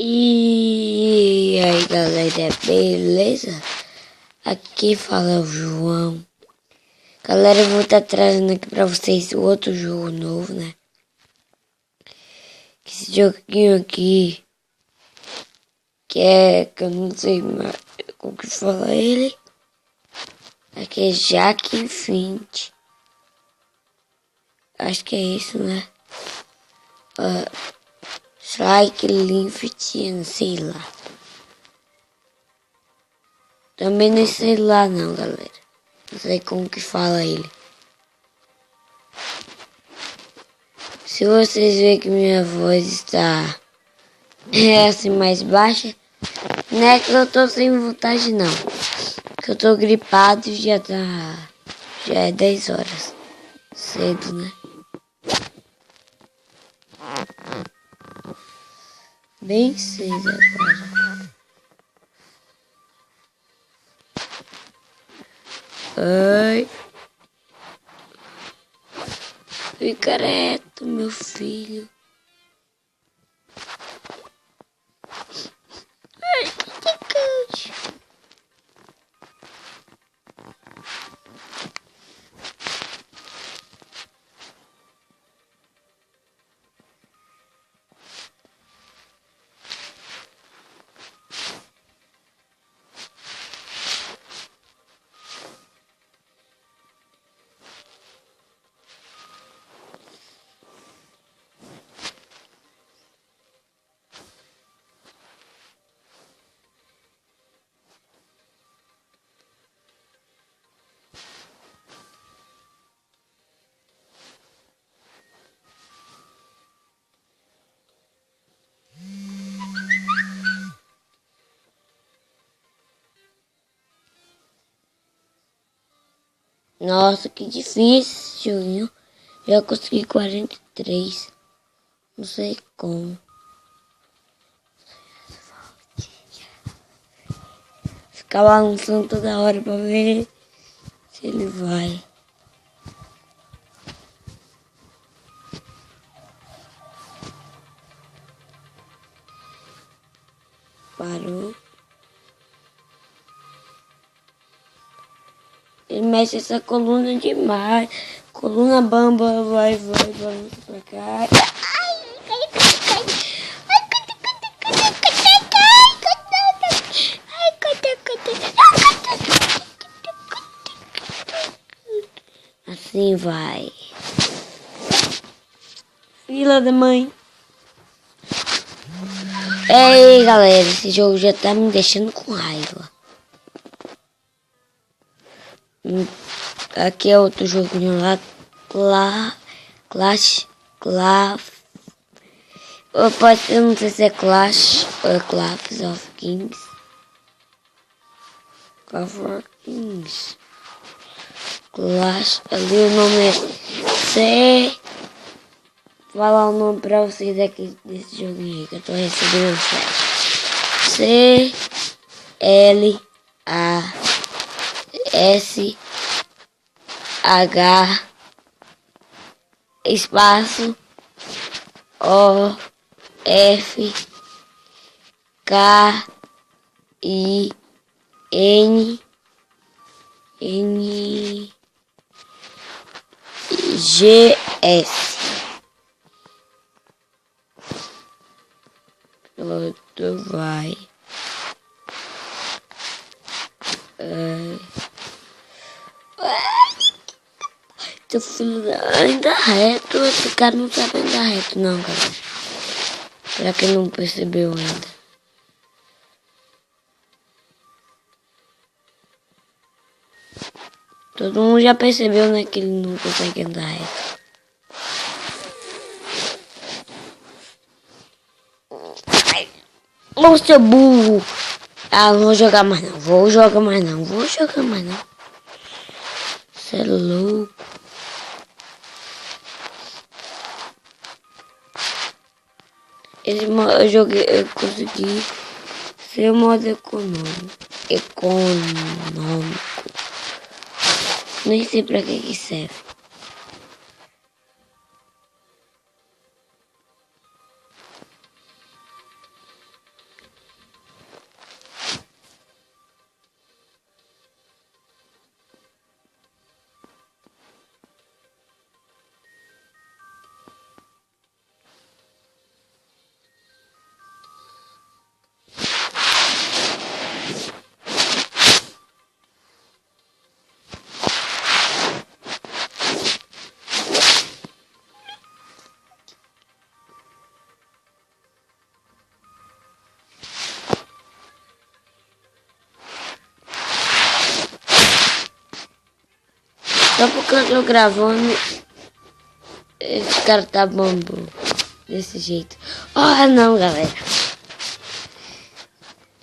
E aí galera, beleza? Aqui fala o João. Galera, eu vou estar trazendo aqui pra vocês o outro jogo novo, né? Esse joguinho aqui, que eu não sei mais como que fala ele. Aqui é Jack Infinity. Acho que é isso, né? Strike Infinity, sei lá. Também não sei lá não, galera. Não sei como que fala ele. Se vocês verem que minha voz está assim mais baixa, não é que eu tô sem vontade não. Que eu tô gripado e já é 10 horas. Cedo, né? Bem cedo agora. Ai. Fica reto, meu filho. Ai, que cante. Nossa, que difícil, viu? Já consegui 43. Não sei como. Ficar balançando toda hora pra ver se ele vai. Parou. Ele mexe essa coluna demais. Coluna bamba, vai, balança pra cá. Assim vai. Filha da mãe. Ei, galera, esse jogo já tá me deixando com raiva. Aqui é outro joguinho lá. Clash. Eu não sei se é Clash ou é Clash of Kings. Clash, ali o nome é C. Vou falar o nome pra vocês aqui desse joguinho aí que eu tô recebendo CLASH espaço OFKINGS. Pronto, vai. Teu filho ainda reto. Esse cara não sabe andar reto não, galera. Será que não percebeu ainda? Todo mundo já percebeu, né, que ele não consegue andar reto. Ô, seu burro! Ah, não vou jogar mais não. Você é louco. Eu consegui ser modo econômico. Nem sei pra que serve. Só porque eu tô gravando, esse cara tá bambu. Desse jeito. Ah, não, galera.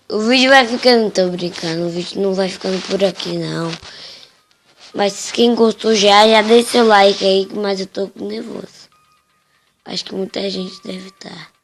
O vídeo vai ficando, tô brincando. O vídeo não vai ficando por aqui, não. Mas quem gostou já deixa seu like aí, mas eu tô nervoso. Acho que muita gente deve estar.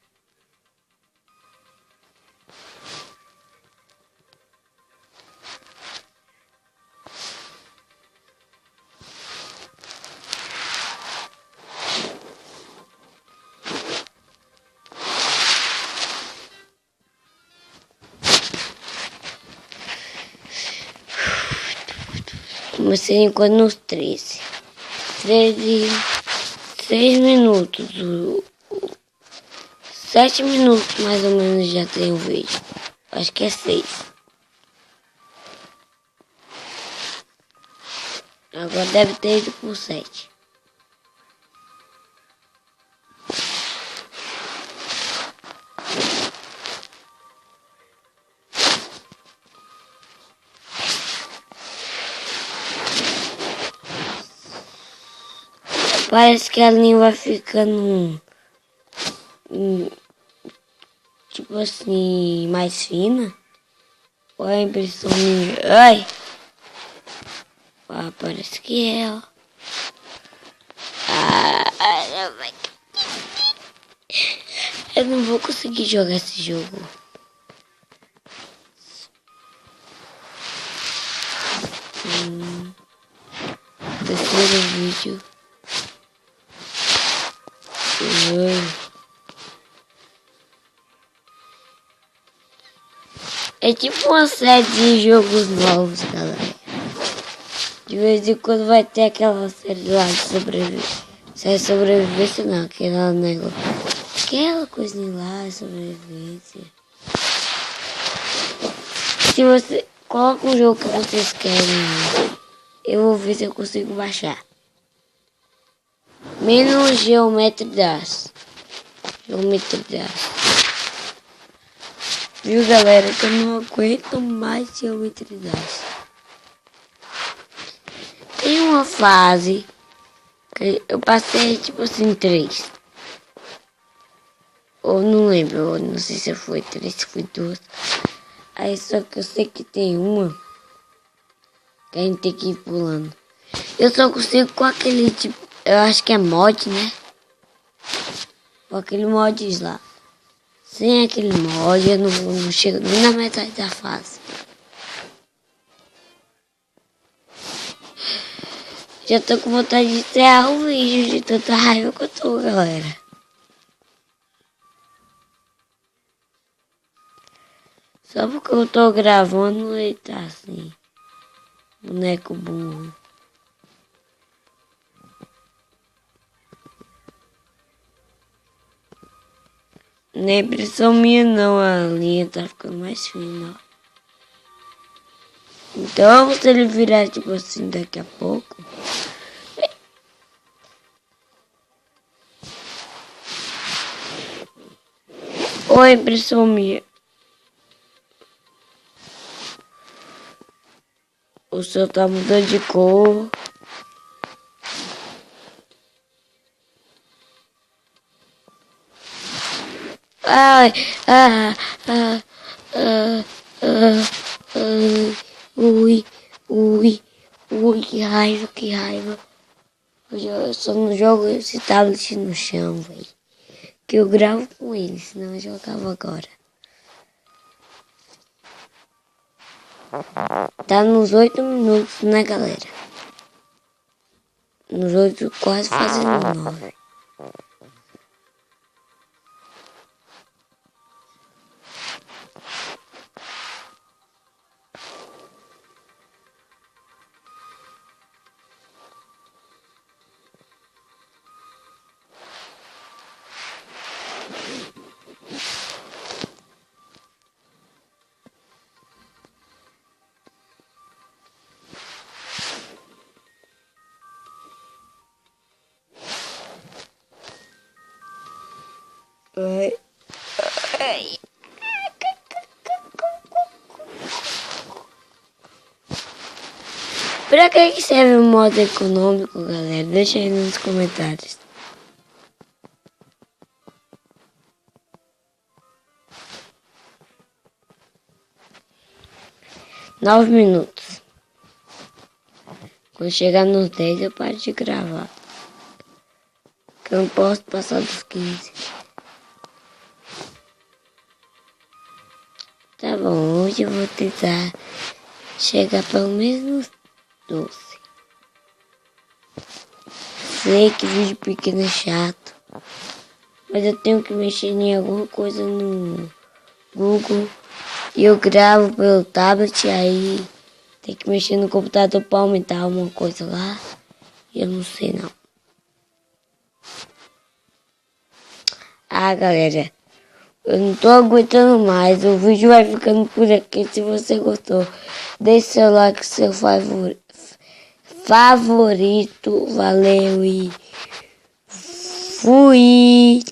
Comecei enquanto nos 13. 6 minutos. 7 minutos mais ou menos já tem o vídeo. Acho que é 6. Agora deve ter ido por 7. Parece que a linha vai ficando tipo assim, mais fina. Ou é a impressão minha? Ai! Ah, parece que é, ó. Eu não vou conseguir jogar esse jogo. Terceiro vídeo. É tipo uma série de jogos novos, galera. De vez em quando vai ter aquela série lá de sobrevivência. Série de sobrevivência não, aquela negócio. Aquela coisinha lá, sobrevivência. Se você coloca um jogo que vocês querem, eu vou ver se eu consigo baixar. Menos Geometry Dash. Geometry Dash. Viu, galera, que eu não aguento mais Geometry Dash. Tem uma fase que eu passei tipo assim 3. Ou não lembro, eu não sei se foi 3, se foi 2. Aí só que eu sei que tem uma que a gente tem que ir pulando. Eu só consigo com aquele tipo, eu acho que é mod, né? Com aquele mod lá. Sem aquele mod eu não chego nem na metade da fase. Já tô com vontade de encerrar o vídeo de tanta raiva que eu tô, galera. Só porque eu tô gravando ele tá assim. Boneco burro. Não é impressão minha não, a linha tá ficando mais fina, ó. Então se ele virar tipo assim daqui a pouco. Ou é impressão minha? O céu tá mudando de cor. Ai, ah, ah, ah, ah, ui, ui, ui, que raiva, que raiva. Eu só não jogo esse tablet no chão, velho. Que eu gravo com ele, senão eu jogava agora. Tá nos 8 minutos, né, galera? Nos 8, quase fazendo 9. Ai, ai. Pra que serve o modo econômico, galera? Deixa aí nos comentários. Nove minutos. Quando chegar nos 10 eu paro de gravar. Que eu não posso passar dos 15. Tá bom, hoje eu vou tentar chegar pelo menos 12. Sei que vídeo pequeno é chato, mas eu tenho que mexer em alguma coisa no Google e eu gravo pelo tablet, aí tem que mexer no computador para aumentar alguma coisa lá e eu não sei não. Ah, galera, eu não tô aguentando mais, o vídeo vai ficando por aqui. Se você gostou, deixe seu like, seu favorito, valeu e fui!